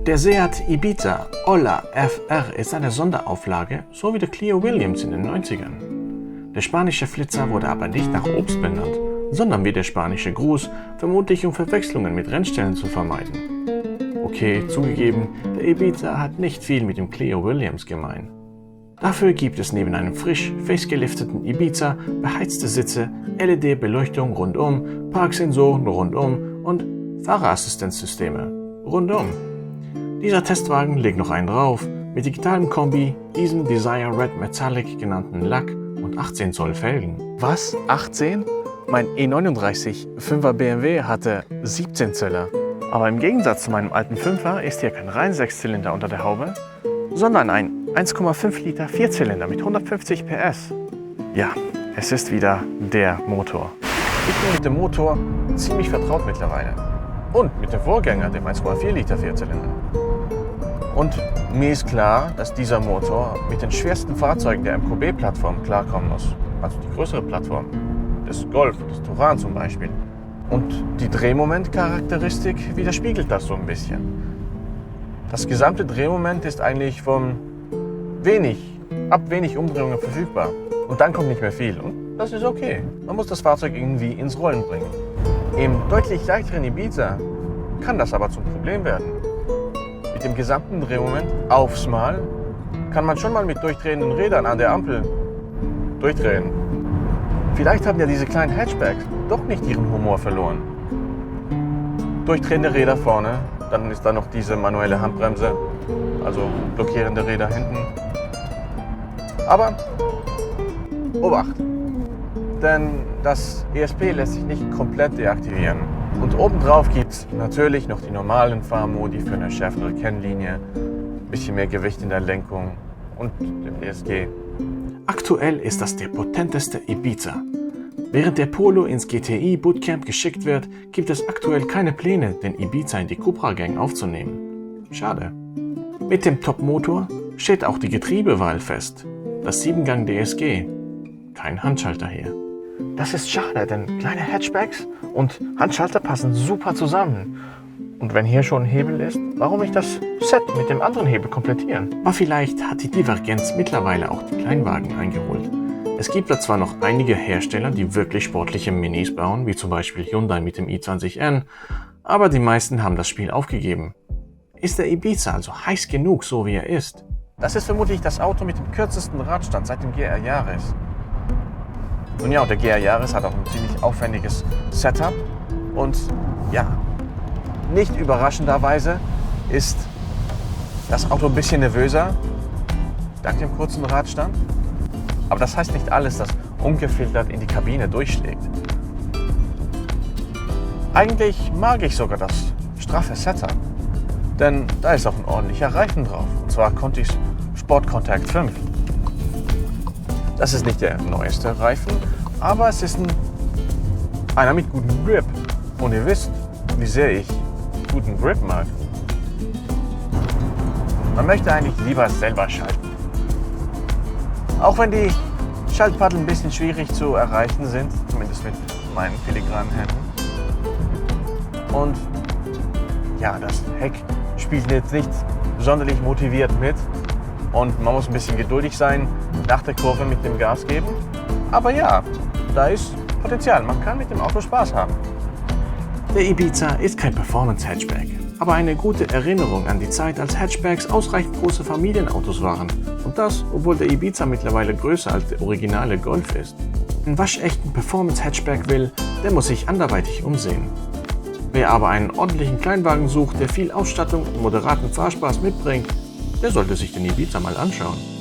Der Seat Ibiza Ola FR ist eine Sonderauflage, so wie der Clio Williams in den 90ern. Der spanische Flitzer wurde aber nicht nach Obst benannt, sondern wie der spanische Gruß, vermutlich um Verwechslungen mit Rennstellen zu vermeiden. Okay, zugegeben, der Ibiza hat nicht viel mit dem Clio Williams gemein. Dafür gibt es neben einem frisch facegelifteten Ibiza beheizte Sitze, LED-Beleuchtung rundum, Parksensoren rundum und Fahrerassistenzsysteme rundum. Dieser Testwagen legt noch einen drauf, mit digitalem Kombi, diesem Desire Red Metallic genannten Lack und 18 Zoll Felgen. Was? 18? Mein E39 5er BMW hatte 17 Zöller. Aber im Gegensatz zu meinem alten 5er ist hier kein rein 6-Zylinder unter der Haube, sondern ein 1,5 Liter Vierzylinder mit 150 PS. Ja, es ist wieder der Motor. Ich bin mit dem Motor ziemlich vertraut mittlerweile. Und mit dem Vorgänger, dem 1,4 Liter Vierzylinder. Und mir ist klar, dass dieser Motor mit den schwersten Fahrzeugen der MQB-Plattform klarkommen muss. Also die größere Plattform, des Golf, des Touran zum Beispiel. Und die Drehmomentcharakteristik widerspiegelt das so ein bisschen. Das gesamte Drehmoment ist eigentlich von ab wenig Umdrehungen verfügbar. Und dann kommt nicht mehr viel. Und das ist okay. Man muss das Fahrzeug irgendwie ins Rollen bringen. Im deutlich leichteren Ibiza kann das aber zum Problem werden. Mit dem gesamten Drehmoment aufs Mal kann man schon mal mit durchdrehenden Rädern an der Ampel durchdrehen. Vielleicht haben ja diese kleinen Hatchbacks doch nicht ihren Humor verloren. Durchdrehende Räder vorne, dann ist da noch diese manuelle Handbremse, also blockierende Räder hinten. Aber Obacht! Denn das ESP lässt sich nicht komplett deaktivieren. Und obendrauf gibt es natürlich noch die normalen Fahrmodi für eine schärfere Kennlinie, ein bisschen mehr Gewicht in der Lenkung und dem ESG. Aktuell ist das der potenteste Ibiza. Während der Polo ins GTI Bootcamp geschickt wird, gibt es aktuell keine Pläne, den Ibiza in die Cupra Gang aufzunehmen. Schade. Mit dem Top-Motor steht auch die Getriebewahl fest. Das 7-Gang DSG. Kein Handschalter hier. Das ist schade, denn kleine Hatchbacks und Handschalter passen super zusammen. Und wenn hier schon ein Hebel ist, warum nicht das Set mit dem anderen Hebel komplettieren? Aber vielleicht hat die Divergenz mittlerweile auch die Kleinwagen eingeholt. Es gibt da zwar noch einige Hersteller, die wirklich sportliche Minis bauen, wie zum Beispiel Hyundai mit dem i20N, aber die meisten haben das Spiel aufgegeben. Ist der Ibiza also heiß genug, so wie er ist? Das ist vermutlich das Auto mit dem kürzesten Radstand seit dem GR Yaris. Nun ja, und der GR Yaris hat auch ein ziemlich aufwendiges Setup und ja, nicht überraschenderweise ist das Auto ein bisschen nervöser, dank dem kurzen Radstand. Aber das heißt nicht alles, das ungefiltert in die Kabine durchschlägt. Eigentlich mag ich sogar das straffe Setup, denn da ist auch ein ordentlicher Reifen drauf, und zwar Contis Sport Contact 5. Das ist nicht der neueste Reifen, aber es ist einer mit gutem Grip. Und ihr wisst, wie sehr ich guten Grip mag. Man möchte eigentlich lieber selber schalten. Auch wenn die Schaltpaddel ein bisschen schwierig zu erreichen sind, zumindest mit meinen filigranen Händen. Und ja, das Heck spielt jetzt nicht sonderlich motiviert mit. Und man muss ein bisschen geduldig sein, nach der Kurve mit dem Gas geben. Aber ja, da ist Potenzial. Man kann mit dem Auto Spaß haben. Der Ibiza ist kein Performance-Hatchback, aber eine gute Erinnerung an die Zeit, als Hatchbacks ausreichend große Familienautos waren. Und das, obwohl der Ibiza mittlerweile größer als der originale Golf ist. Einen waschechten Performance-Hatchback will, der muss sich anderweitig umsehen. Wer aber einen ordentlichen Kleinwagen sucht, der viel Ausstattung und moderaten Fahrspaß mitbringt, der sollte sich den Ibiza mal anschauen.